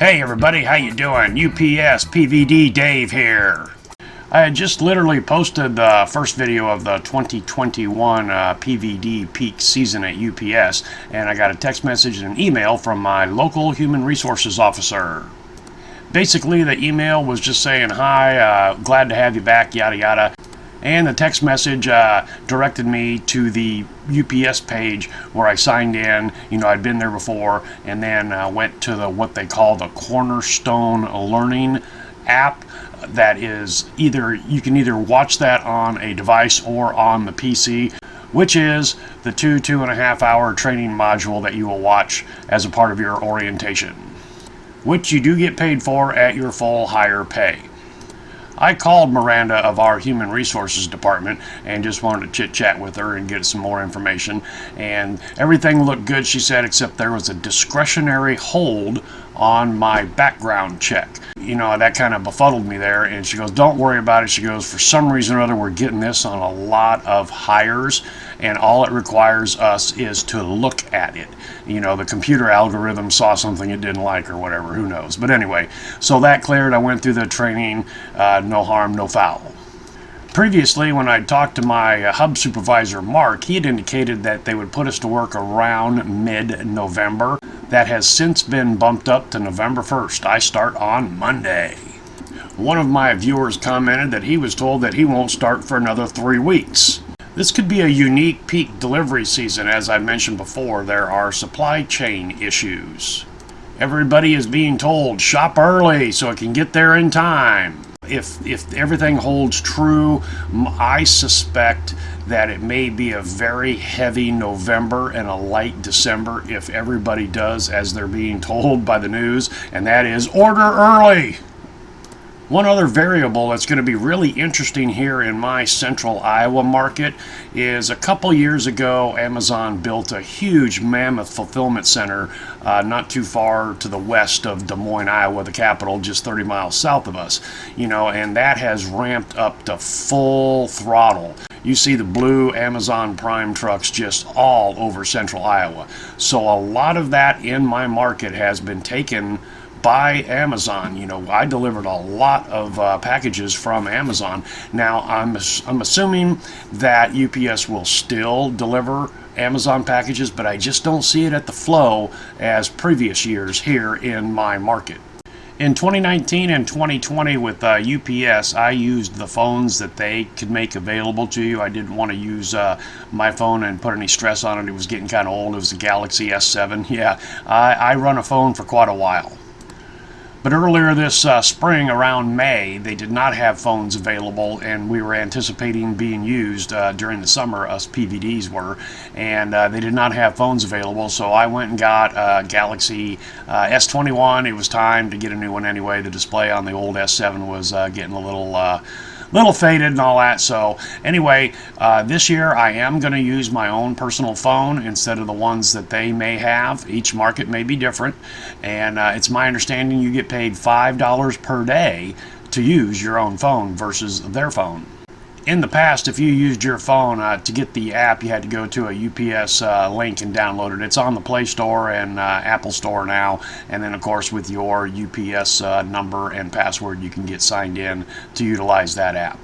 Hey everybody, how you doing? UPS PVD Dave here. I had just literally posted the first video of the 2021 PVD peak season at UPS, and I got a text message and an email from my local human resources officer. Basically, the email was just saying, hi, glad to have you back, yada yada. And the text message directed me to the UPS page where I signed in. You know, I'd been there before, and then went to the what they call the Cornerstone Learning app. That is you can either watch that on a device or on the PC, which is the 2.5 hour training module that you will watch as a part of your orientation, which you do get paid for at your full higher pay. I called Miranda of our Human Resources Department and just wanted to chit-chat with her and get some more information. And everything looked good, she said, except there was a discretionary hold on my background check. You know, that kind of befuddled me there. And she goes, don't worry about it. She goes, for some reason or other, we're getting this on a lot of hires, and all it requires us is to look at it. You know, the computer algorithm saw something it didn't like or whatever, who knows. But anyway, so that cleared. I went through the training, no harm, no foul. Previously, when I talked to my hub supervisor, Mark, he had indicated that they would put us to work around mid-November. That has since been bumped up to November 1st. I start on Monday. One of my viewers commented that he was told that he won't start for another 3 weeks. This could be a unique peak delivery season. As I mentioned before, there are supply chain issues. Everybody is being told, shop early so it can get there in time. If everything holds true, I suspect that it may be a very heavy November and a light December if everybody does as they're being told by the news, and that is order early. One other variable that's going to be really interesting here in my central Iowa market is a couple years ago, Amazon built a huge mammoth fulfillment center not too far to the west of Des Moines, Iowa, the capital, just 30 miles south of us. You know, and that has ramped up to full throttle. You see the blue Amazon Prime trucks just all over central Iowa. So a lot of that in my market has been taken by Amazon. You know, I delivered a lot of packages from Amazon. Now, I'm assuming that UPS will still deliver Amazon packages, but I just don't see it at the flow as previous years here in my market. In 2019 and 2020 with UPS, I used the phones that they could make available to you. I didn't want to use my phone and put any stress on it. It was getting kind of old. It was the Galaxy S7. Yeah, I run a phone for quite a while. But earlier this spring, around May, they did not have phones available, and we were anticipating being used during the summer, us PVDs were, and they did not have phones available, so I went and got a Galaxy S21. It was time to get a new one anyway. The display on the old S7 was getting a little faded and all that. So anyway, this year I am going to use my own personal phone instead of the ones that they may have. Each market may be different, and it's my understanding you get paid $5 per day to use your own phone versus their phone. In the past, if you used your phone to get the app, you had to go to a UPS link and download it. It's on the Play Store and Apple Store now. And then, of course, with your UPS number and password, you can get signed in to utilize that app.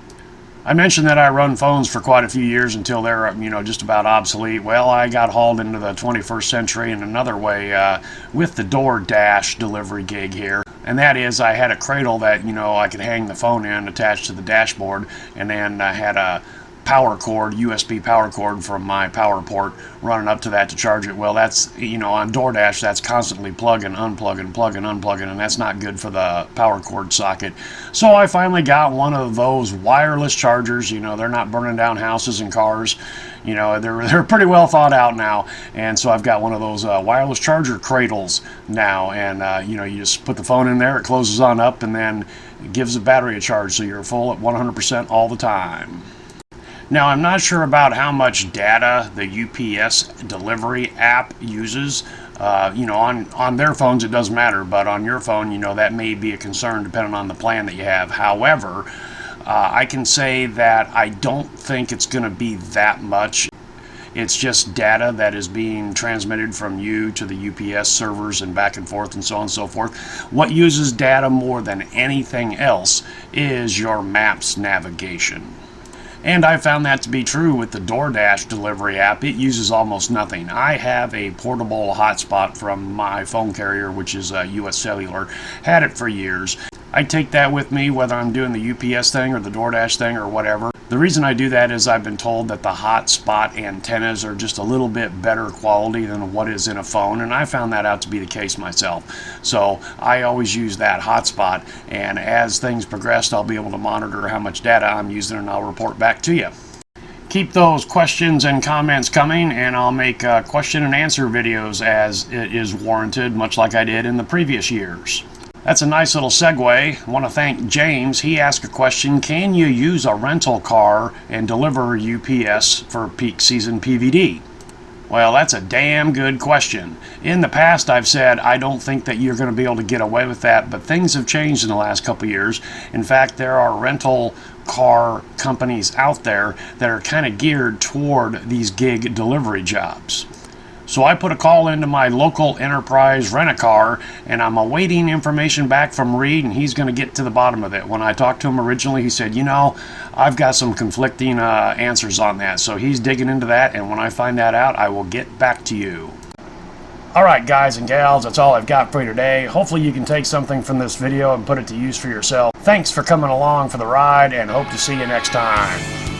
I mentioned that I run phones for quite a few years until they're, you know, just about obsolete. Well, I got hauled into the 21st century in another way with the DoorDash delivery gig here. And that is, I had a cradle that, you know, I could hang the phone in attached to the dashboard, and then I had a power cord, USB power cord from my power port running up to that to charge it. Well, that's, you know, on DoorDash, that's constantly plugging, unplugging, plugging, unplugging, and that's not good for the power cord socket. So I finally got one of those wireless chargers. You know, they're not burning down houses and cars. You know, they're pretty well thought out now, and so I've got one of those wireless charger cradles now, and you know, you just put the phone in there, it closes on up, and then it gives the battery a charge, so you're full at 100% all the time. Now, I'm not sure about how much data the UPS delivery app uses. You know, on their phones it doesn't matter, but on your phone, you know, that may be a concern depending on the plan that you have. However, I can say that I don't think it's going to be that much. It's just data that is being transmitted from you to the UPS servers and back and forth and so on and so forth. What uses data more than anything else is your maps navigation. And I found that to be true with the DoorDash delivery app. It uses almost nothing. I have a portable hotspot from my phone carrier, which is US Cellular. Had it for years. I take that with me whether I'm doing the UPS thing or the DoorDash thing or whatever. The reason I do that is I've been told that the hotspot antennas are just a little bit better quality than what is in a phone, and I found that out to be the case myself. So I always use that hotspot, and as things progress, I'll be able to monitor how much data I'm using, and I'll report back to you. Keep those questions and comments coming, and I'll make question and answer videos as it is warranted, much like I did in the previous years. That's a nice little segue. I want to thank James. He asked a question: can you use a rental car and deliver UPS for peak season PVD? Well, that's a damn good question. In the past, I've said I don't think that you're going to be able to get away with that, but things have changed in the last couple of years. In fact, there are rental car companies out there that are kind of geared toward these gig delivery jobs. So I put a call into my local enterprise rent-a-car, and I'm awaiting information back from Reed, and he's going to get to the bottom of it. When I talked to him originally, he said, you know, I've got some conflicting answers on that. So he's digging into that, and when I find that out, I will get back to you. Alright guys and gals, that's all I've got for you today. Hopefully you can take something from this video and put it to use for yourself. Thanks for coming along for the ride, and hope to see you next time.